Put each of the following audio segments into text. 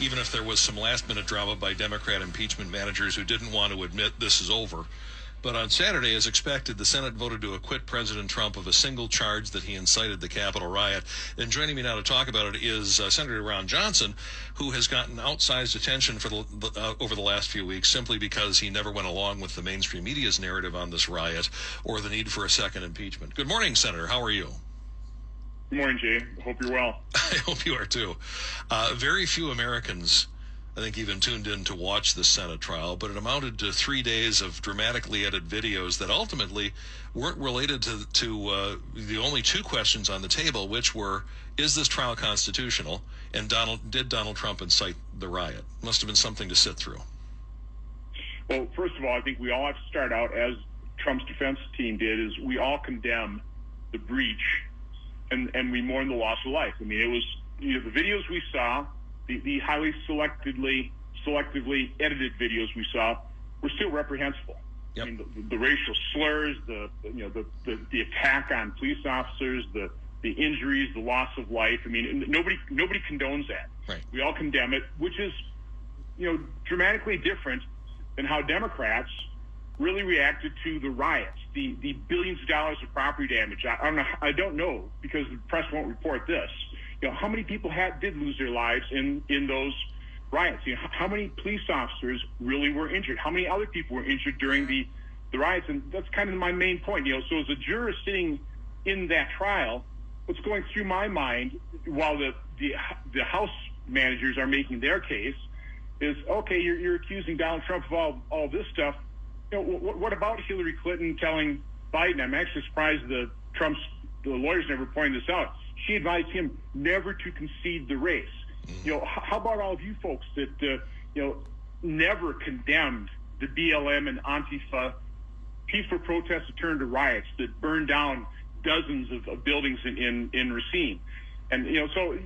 even if there was some last-minute drama by Democrat impeachment managers who didn't want to admit this is over. But on Saturday, as expected, the Senate voted to acquit President Trump of a single charge that he incited the Capitol riot. And joining me now to talk about it is Senator Ron Johnson, who has gotten outsized attention for over the last few weeks simply because he never went along with the mainstream media's narrative on this riot or the need for a second impeachment. Good morning, Senator. How are you? Good morning, Jay. I hope you're well. I hope you are, too. Very few Americans, I think, even tuned in to watch the Senate trial, but it amounted to 3 days of dramatically edited videos that ultimately weren't related to the only two questions on the table, which were, is this trial constitutional, and did Donald Trump incite the riot? Must have been something to sit through. Well, first of all, I think we all have to start out, as Trump's defense team did, is we all condemn the breach and we mourn the loss of life. I mean, it was, the videos we saw, the highly selectively edited videos we saw were still reprehensible. Yep. I mean, the racial slurs, the attack on police officers, the injuries, the loss of life. I mean, nobody condones that. Right. We all condemn it, which is, dramatically different than how Democrats really reacted to the riots, the billions of dollars of property damage. I don't know because the press won't report this. How many people did lose their lives in those riots? How many police officers really were injured? How many other people were injured during the riots? And that's kind of my main point. So as a juror sitting in that trial, what's going through my mind while the House managers are making their case is, okay, you're accusing Donald Trump of all this stuff. What about Hillary Clinton telling Biden? I'm actually surprised the lawyers never pointed this out. She advised him never to concede the race. How about all of you folks that never condemned the BLM and Antifa peaceful protests that turned to riots that burned down dozens of buildings in Racine? And so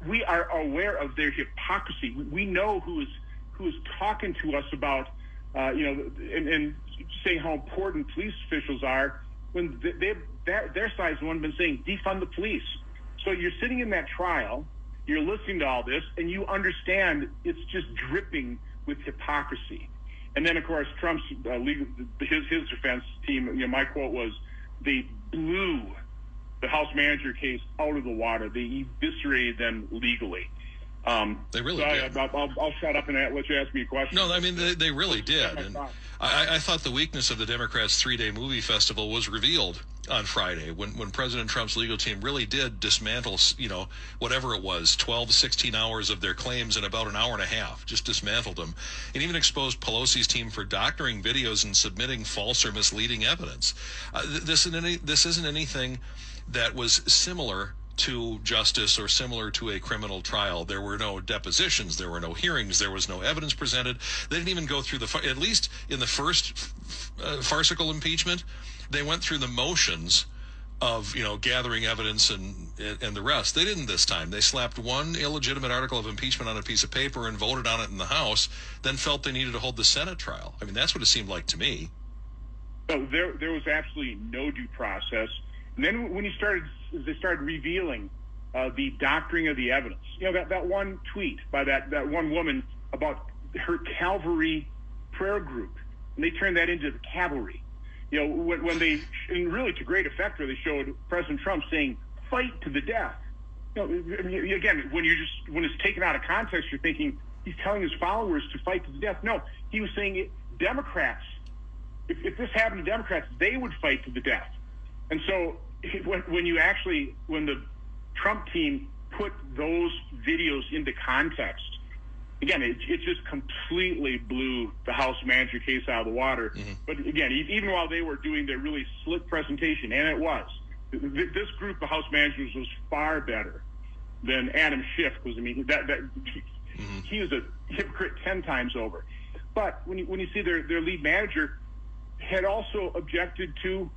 we are aware of their hypocrisy. We know who is talking to us about and saying how important police officials are when their side's the one been saying defund the police. So you're sitting in that trial, you're listening to all this, and you understand it's just dripping with hypocrisy. And then, of course, Trump's his defense team. My quote was, they blew the House manager case out of the water. They eviscerated them legally. They really did. I'll shut up and let you ask me a question. No, I mean, they really did. And I thought the weakness of the Democrats' 3-day movie festival was revealed on Friday when President Trump's legal team really did dismantle, whatever it was, 12 to 16 hours of their claims in about an hour and a half, just dismantled them, and even exposed Pelosi's team for doctoring videos and submitting false or misleading evidence. This isn't anything that was similar to justice or similar to a criminal trial. There were no depositions, there were no hearings, there was no evidence presented. They didn't even go through at least in the first farcical impeachment, they went through the motions of gathering evidence and the rest. They didn't this time. They slapped one illegitimate article of impeachment on a piece of paper and voted on it in the House, then felt they needed to hold the Senate trial. I mean, that's what it seemed like to me. So there was absolutely no due process. And then when they started revealing the doctoring of the evidence, that one tweet by that one woman about her Calvary prayer group, and they turned that into the cavalry. When they, and really to great effect, where they showed President Trump saying, "Fight to the death." Again, when it's taken out of context, you're thinking he's telling his followers to fight to the death. No, he was saying Democrats. If this happened to Democrats, they would fight to the death. And so when the Trump team put those videos into context, again, it just completely blew the House manager case out of the water. Mm-hmm. But again, even while they were doing their really slick presentation, and it was, this group of House managers was far better than Adam Schiff was. I mean, mm-hmm. He was a hypocrite 10 times over. But when you see their lead manager had also objected to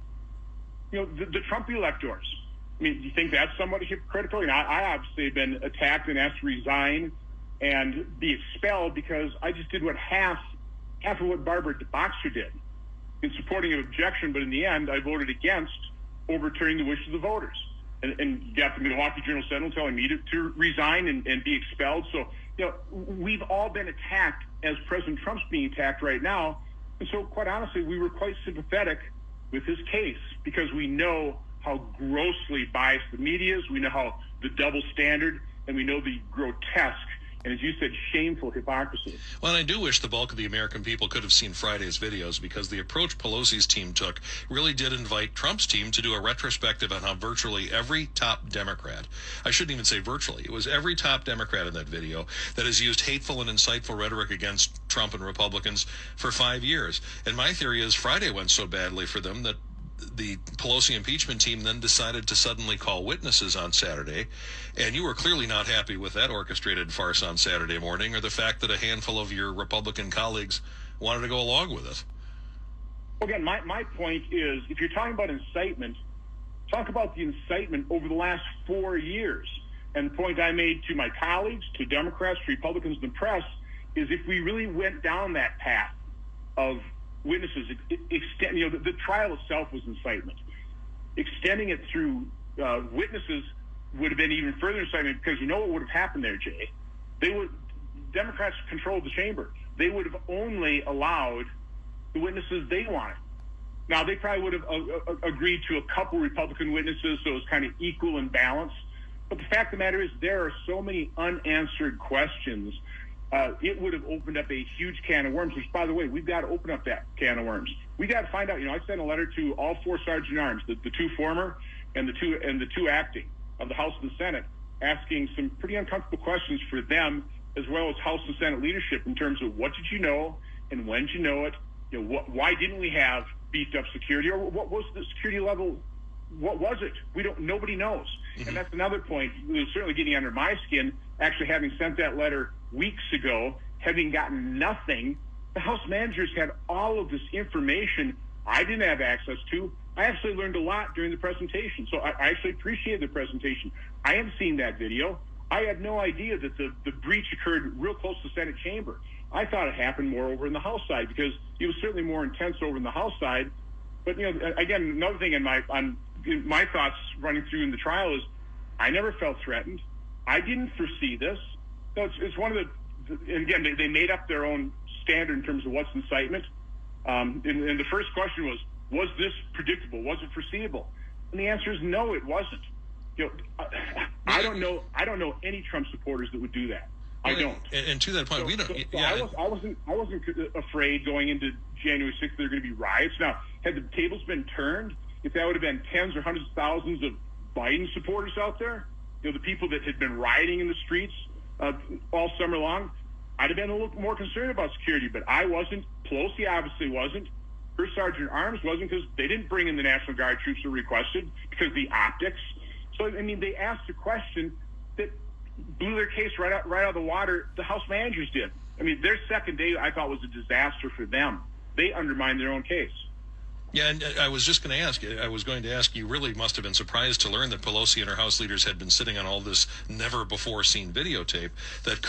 the Trump electors. I mean, do you think that's somewhat hypocritical? I obviously have been attacked and asked to resign and be expelled because I just did half of what Barbara Boxer did in supporting an objection, but in the end, I voted against overturning the wish of the voters. And got the Milwaukee Journal Sentinel telling me to resign and be expelled. So we've all been attacked as President Trump's being attacked right now. And so, quite honestly, we were quite sympathetic with his case because we know how grossly biased the media is. We know how the double standard, and we know the grotesque and, as you said, shameful hypocrisy. Well, and I do wish the bulk of the American people could have seen Friday's videos, because the approach Pelosi's team took really did invite Trump's team to do a retrospective on how virtually every top Democrat, I shouldn't even say virtually, it was every top Democrat in that video that has used hateful and insightful rhetoric against Trump and Republicans for 5 years. And my theory is Friday went so badly for them that the Pelosi impeachment team then decided to suddenly call witnesses on Saturday, and you were clearly not happy with that orchestrated farce on Saturday morning, or the fact that a handful of your Republican colleagues wanted to go along with it. Again, my point is, if you're talking about incitement, talk about the incitement over the last 4 years. And the point I made to my colleagues, to Democrats, to Republicans, and the press, is if we really went down that path of witnesses, the trial itself was incitement. Extending it through witnesses would have been even further incitement, because you know what would have happened there, Jay? Democrats controlled the chamber. They would have only allowed the witnesses they wanted. Now, they probably would have agreed to a couple Republican witnesses, so it was kind of equal and balanced. But the fact of the matter is, there are so many unanswered questions. It would have opened up a huge can of worms, which, by the way, we've got to open up that can of worms. We got to find out. I sent a letter to all 4 sergeant arms, the 2 former and the two acting, of the House and the Senate, asking some pretty uncomfortable questions for them, as well as House and Senate leadership, in terms of what did you know and when did you know it? Why didn't we have beefed up security, or what was the security level? What was it? Nobody knows. Mm-hmm. And that's another point. It was certainly getting under my skin, actually having sent that letter weeks ago, having gotten nothing. The House managers had all of this information I didn't have access to. I actually learned a lot during the presentation, so I actually appreciated the presentation. I have seen that video. I had no idea that the breach occurred real close to the Senate chamber. I thought it happened more over in the House side, because it was certainly more intense over in the House side. But, again, another thing in my thoughts running through in the trial is, I never felt threatened. I didn't foresee this. So it's one of and again, they made up their own standard in terms of what's incitement. And the first question was this predictable? Was it foreseeable? And the answer is no, it wasn't. I don't know any Trump supporters that would do that. I don't. And to that point, we don't. Yeah. I wasn't afraid going into January 6th there are going to be riots. Now, had the tables been turned, if that would have been tens or hundreds of thousands of Biden supporters out there, the people that had been rioting in the streets all summer long, I'd have been a little more concerned about security. But I wasn't. Pelosi obviously wasn't. Her Sergeant Arms wasn't, because they didn't bring in the National Guard troops that requested, because of the optics. So, they asked a question that blew their case right out of the water. The House managers did. Their second day, I thought, was a disaster for them. They undermined their own case. Yeah, and I was just going to ask, you really must have been surprised to learn that Pelosi and her House leaders had been sitting on all this never-before-seen videotape that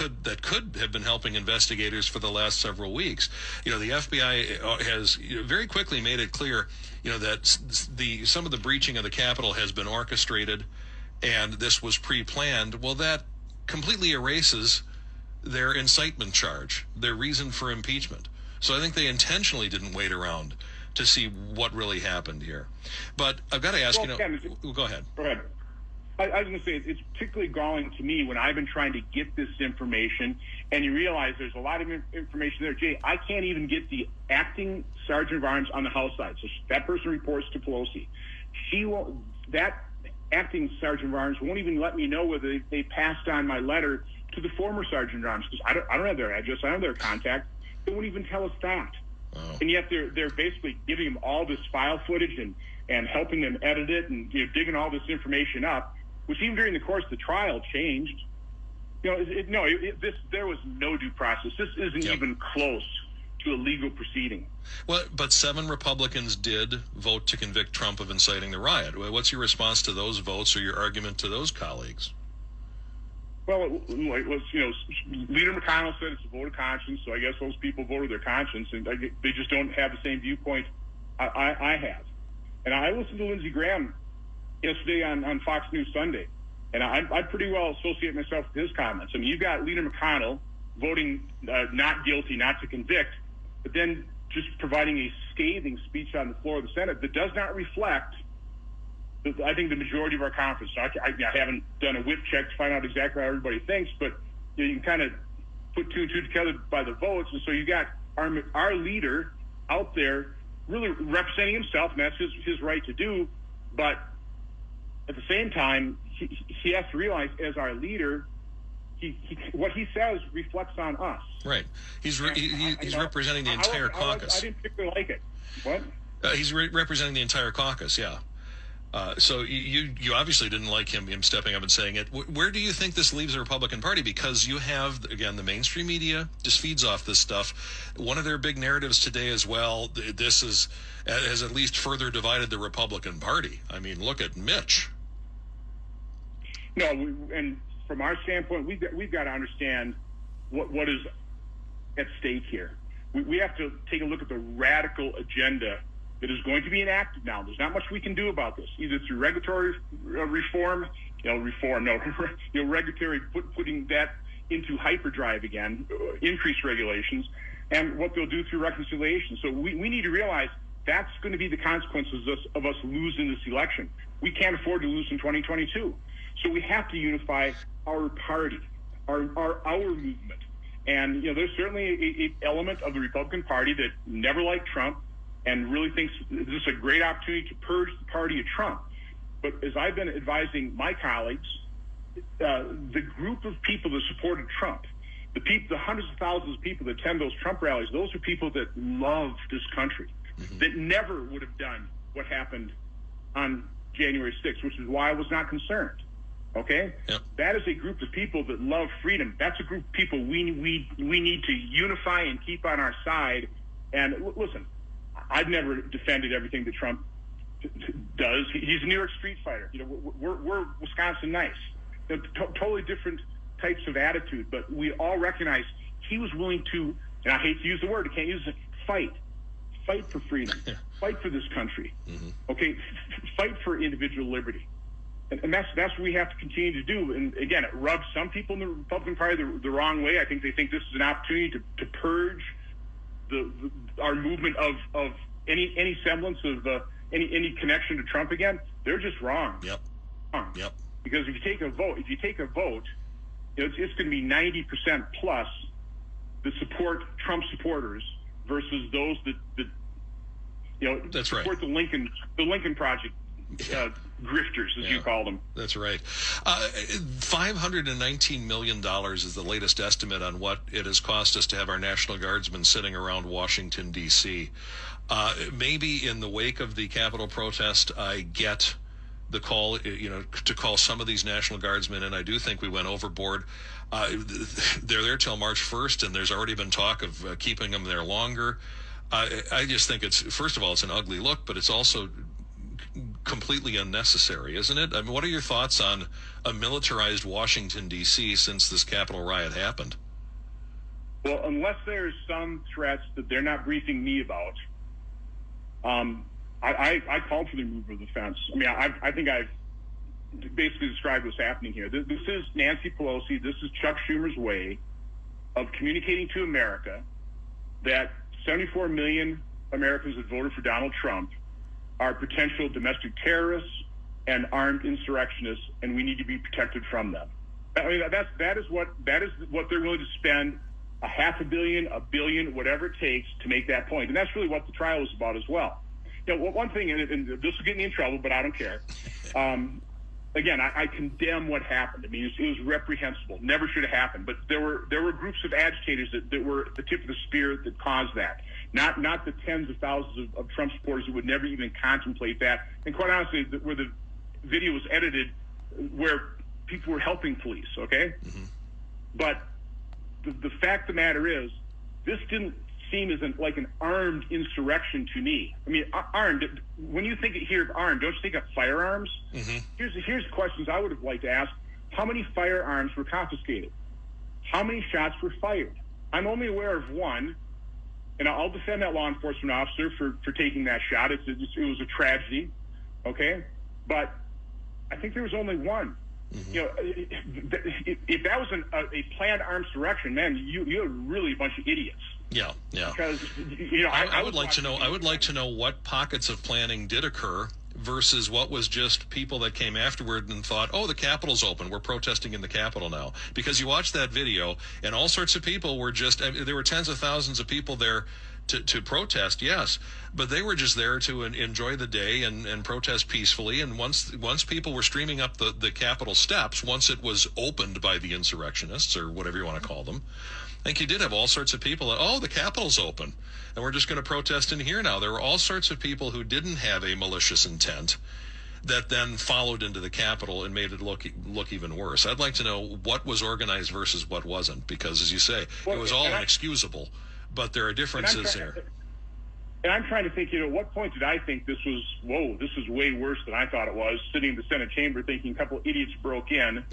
could have been helping investigators for the last several weeks. The FBI has very quickly made it clear, that some of the breaching of the Capitol has been orchestrated, and this was pre-planned. Well, that completely erases their incitement charge, their reason for impeachment. So I think they intentionally didn't wait around to see what really happened here. But I've got to ask, go ahead. Go ahead. I was going to say, it's particularly galling to me when I've been trying to get this information, and you realize there's a lot of information there. Jay, I can't even get the acting Sergeant of Arms on the House side. So that person reports to Pelosi. That acting Sergeant of Arms won't even let me know whether they passed on my letter to the former Sergeant of Arms, because I don't have their address. I don't have their contact. They won't even tell us that. Oh. And yet they're basically giving them all this file footage and helping them edit it and digging all this information up, which even during the course of the trial changed. There was no due process. This isn't even close to a legal proceeding. Well, but 7 Republicans did vote to convict Trump of inciting the riot. What's your response to those votes, or your argument to those colleagues? Well, it was, Leader McConnell said it's a vote of conscience, so I guess those people voted their conscience, and they just don't have the same viewpoint I have. And I listened to Lindsey Graham yesterday on Fox News Sunday, And I pretty well associate myself with his comments. I mean, you've got Leader McConnell voting not guilty, not to convict, but then just providing a scathing speech on the floor of the Senate that does not reflect, I think, the majority of our conference. So I haven't done a whip check to find out exactly how everybody thinks, but you can kind of put two and two together by the votes. And so you got our leader out there really representing himself, and that's his right to do. But at the same time, he has to realize, as our leader, what he says reflects on us. Right. He's representing the entire caucus. I didn't particularly like it. What? He's representing the entire caucus, yeah. So you obviously didn't like him stepping up and saying it. Where do you think this leaves the Republican Party? Because you have, again, the mainstream media just feeds off this stuff. One of their big narratives today as well, this has at least further divided the Republican Party. I mean, look at Mitch. No, and from our standpoint, we've got to understand what is at stake here. We have to take a look at the radical agenda that is going to be enacted now. There's not much we can do about this, either through regulatory reform, regulatory putting that into hyperdrive again, increased regulations, and what they'll do through reconciliation. So we need to realize that's going to be the consequences of us losing this election. We can't afford to lose in 2022. So we have to unify our party, our movement. And, there's certainly an element of the Republican Party that never liked Trump and really thinks this is a great opportunity to purge the party of Trump. But as I've been advising my colleagues, the group of people that supported Trump, the hundreds of thousands of people that attend those Trump rallies, those are people that love this country, that never would have done what happened on January 6th, which is why I was not concerned. Okay? Yep. That is a group of people that love freedom. That's a group of people we need to unify and keep on our side. And listen, I've never defended everything that Trump does. He's a New York street fighter. We're Wisconsin nice. Totally different types of attitude, but we all recognize he was willing to, and I hate to use the word, I can't use it, fight for freedom, fight for this country. Okay, fight for individual liberty. And that's what we have to continue to do. And again, it rubs some people in the Republican Party the wrong way. I think they think this is an opportunity to purge our movement of any semblance of any connection to Trump again. They're just wrong. Yep. Wrong. Yep. Because if you take a vote, it's going to be 90% plus that support Trump supporters versus those that that's right, support the Lincoln Project. Grifters, as you call them. That's right. $519 million is the latest estimate on what it has cost us to have our National Guardsmen sitting around Washington, D.C. Maybe in the wake of the Capitol protest, I get the call, to call some of these National Guardsmen, and I do think we went overboard. They're there till March 1st, and there's already been talk of keeping them there longer. I just think first of all, it's an ugly look, but it's also completely unnecessary, isn't it? I mean, what are your thoughts on a militarized Washington, D.C. since this Capitol riot happened? Well, unless there's some threats that they're not briefing me about, I called for the removal of the fence. I mean, I think I've basically described what's happening here. This is Nancy Pelosi. This is Chuck Schumer's way of communicating to America that 74 million Americans that voted for Donald Trump are potential domestic terrorists and armed insurrectionists, and we need to be protected from them. I mean, that is what they're willing to spend $500 million, $1 billion, whatever it takes to make that point. And that's really what the trial was about as well. One thing, and this will get me in trouble, but I don't care. Again, I condemn what happened. I mean, it was reprehensible. Never should have happened. But there were groups of agitators that were at the tip of the spear that caused that. Not the tens of thousands of Trump supporters who would never even contemplate that. And quite honestly, where the video was edited, where people were helping police, okay? But the fact of the matter is, this didn't seem as like an armed insurrection to me. I mean, armed, when you hear of armed, don't you think of firearms? Here's questions I would have liked to ask. How many firearms were confiscated? How many shots were fired? I'm only aware of one, and I'll defend that law enforcement officer for taking that shot. It was a tragedy, okay? But I think there was only one. You know, if that was a planned arms direction, man, you're really a bunch of idiots. Yeah. Because you know, I would like to know. I would like to know what pockets of planning did occur versus what was just people that came afterward and thought, "Oh, the Capitol's open. We're protesting in the Capitol now." Because you watch that video, and all sorts of people were just. I mean, there were tens of thousands of people there to protest, yes, but they were just there to enjoy the day and protest peacefully. And once people were streaming up the Capitol steps, once it was opened by the insurrectionists or whatever you want to call them, I think you did have all sorts of people that, oh, the Capitol's open, and we're just going to protest in here now. There were all sorts of people who didn't have a malicious intent that then followed into the Capitol and made it look even worse. I'd like to know what was organized versus what wasn't, because, as you say, it was all inexcusable. But there are differences there. And I'm trying to think, you know, at what point did I think this was way worse than I thought it was, sitting in the Senate chamber thinking a couple of idiots broke in,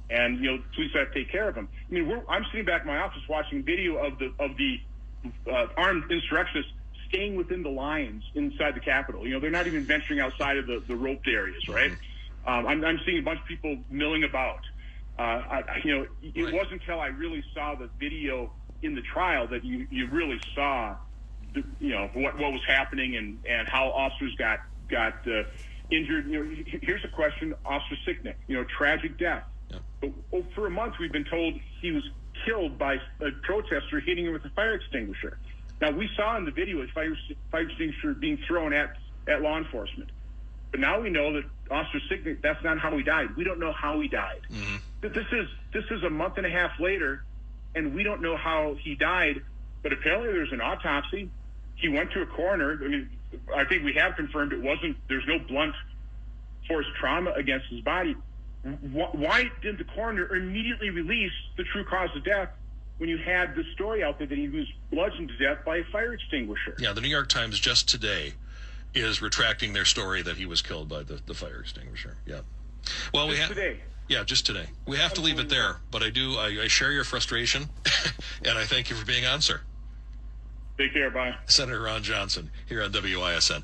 and, you know, police have to take care of them. I mean, I'm sitting back in my office watching video of the armed insurrectionists staying within the lines inside the Capitol. You know, they're not even venturing outside of the roped areas, right? I'm seeing a bunch of people milling about. It wasn't until I really saw the video in the trial that you really saw, what was happening and how officers got injured. You know, here's a question: Officer Sicknick, you know, tragic death. Yeah. But for a month, we've been told he was killed by a protester hitting him with a fire extinguisher. Now, we saw in the video a fire extinguisher being thrown at law enforcement, but now we know that Officer Sicknick, that's not how he died. We don't know how he died. This is a month and a half later, and we don't know how he died, but apparently there's an autopsy. He went to a coroner. I mean, I think we have confirmed there's no blunt force trauma against his body. Why didn't the coroner immediately release the true cause of death when you had the story out there that he was bludgeoned to death by a fire extinguisher? Yeah, the New York Times just today is retracting their story that he was killed by the fire extinguisher. Yeah. Well, today. Yeah, just today. We have to leave it there, but I share your frustration, and I thank you for being on, sir. Take care, bye. Senator Ron Johnson here on WISN.